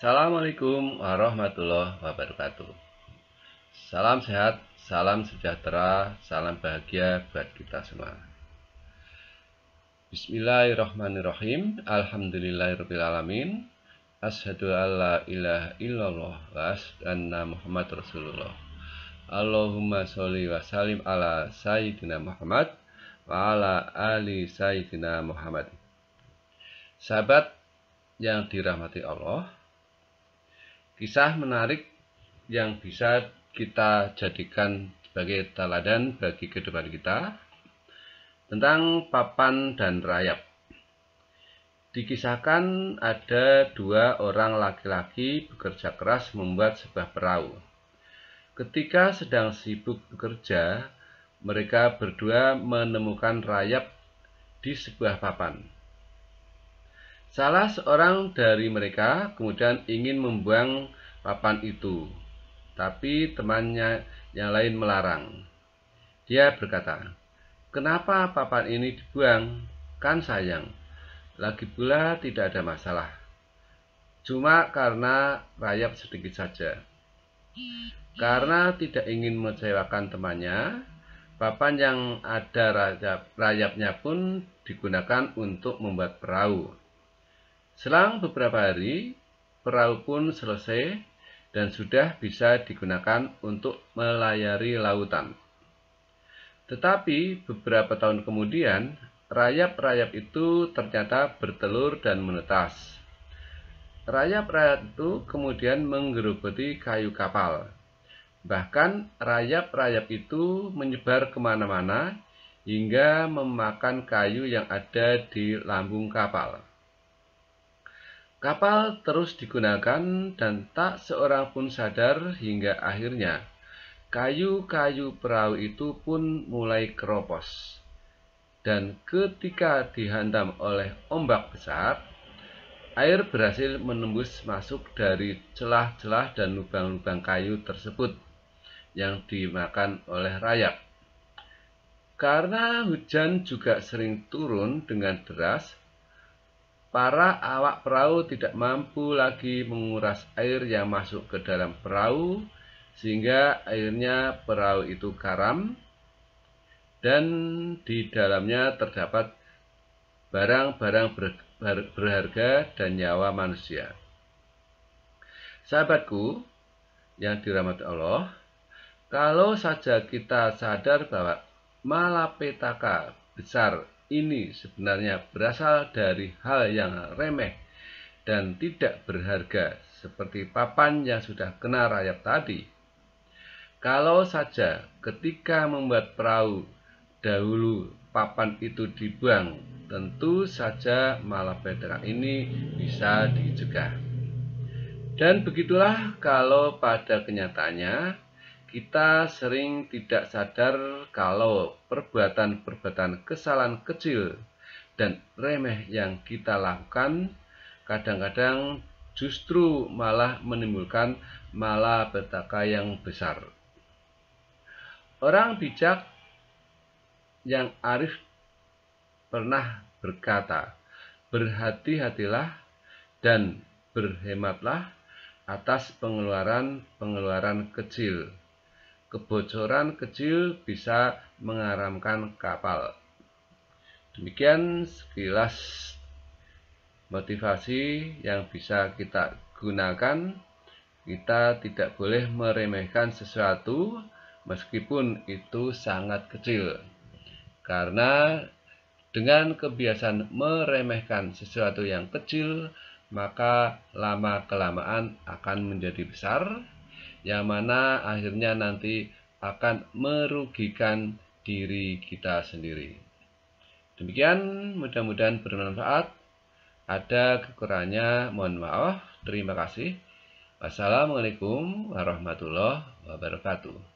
Assalamualaikum warahmatullahi wabarakatuh. Salam sehat, salam sejahtera, salam bahagia buat kita semua. Bismillahirrahmanirrahim. Alhamdulillahirrabbilalamin. Asyhadu an la ilaha illallah wa asyhadu anna Muhammad Rasulullah. Allahumma sholli wa sallim ala Sayyidina Muhammad wa ala ali Sayyidina Muhammad. Sahabat yang dirahmati Allah, kisah menarik yang bisa kita jadikan sebagai teladan bagi kehidupan kita tentang papan dan rayap. Dikisahkan ada dua orang laki-laki bekerja keras membuat sebuah perahu. Ketika sedang sibuk bekerja, mereka berdua menemukan rayap di sebuah papan. Salah seorang dari mereka kemudian ingin membuang papan itu, tapi temannya yang lain melarang. Dia berkata, "Kenapa papan ini dibuang? Kan sayang. Lagi pula tidak ada masalah. Cuma karena rayap sedikit saja." Karena tidak ingin mengecewakan temannya, papan yang ada rayapnya pun digunakan untuk membuat perahu. Selang beberapa hari, perahu pun selesai dan sudah bisa digunakan untuk melayari lautan. Tetapi beberapa tahun kemudian, rayap-rayap itu ternyata bertelur dan menetas. Rayap-rayap itu kemudian menggerogoti kayu kapal. Bahkan rayap-rayap itu menyebar kemana-mana hingga memakan kayu yang ada di lambung kapal. Kapal terus digunakan dan tak seorang pun sadar hingga akhirnya kayu-kayu perahu itu pun mulai keropos. Dan ketika dihantam oleh ombak besar, air berhasil menembus masuk dari celah-celah dan lubang-lubang kayu tersebut yang dimakan oleh rayap. Karena hujan juga sering turun dengan deras, para awak perahu tidak mampu lagi menguras air yang masuk ke dalam perahu, sehingga akhirnya perahu itu karam dan di dalamnya terdapat barang-barang berharga dan nyawa manusia. Sahabatku yang dirahmati Allah, kalau saja kita sadar bahwa malapetaka besar ini sebenarnya berasal dari hal yang remeh dan tidak berharga seperti papan yang sudah kena rayap tadi. Kalau saja ketika membuat perahu dahulu papan itu dibuang, tentu saja malapetaka ini bisa dicegah. Dan begitulah kalau pada kenyataannya kita sering tidak sadar kalau perbuatan-perbuatan kesalahan kecil dan remeh yang kita lakukan kadang-kadang justru malah menimbulkan malapetaka yang besar. Orang bijak yang arif pernah berkata, "Berhati-hatilah dan berhematlah atas pengeluaran kecil. Kebocoran kecil bisa mengaramkan kapal." Demikian sekilas motivasi yang bisa kita gunakan. Kita tidak boleh meremehkan sesuatu meskipun itu sangat kecil. Karena dengan kebiasaan meremehkan sesuatu yang kecil, maka lama-kelamaan akan menjadi besar, yang mana akhirnya nanti akan merugikan diri kita sendiri. Demikian, mudah-mudahan bermanfaat. Ada kekurangannya, mohon maaf. Terima kasih. Wassalamualaikum warahmatullahi wabarakatuh.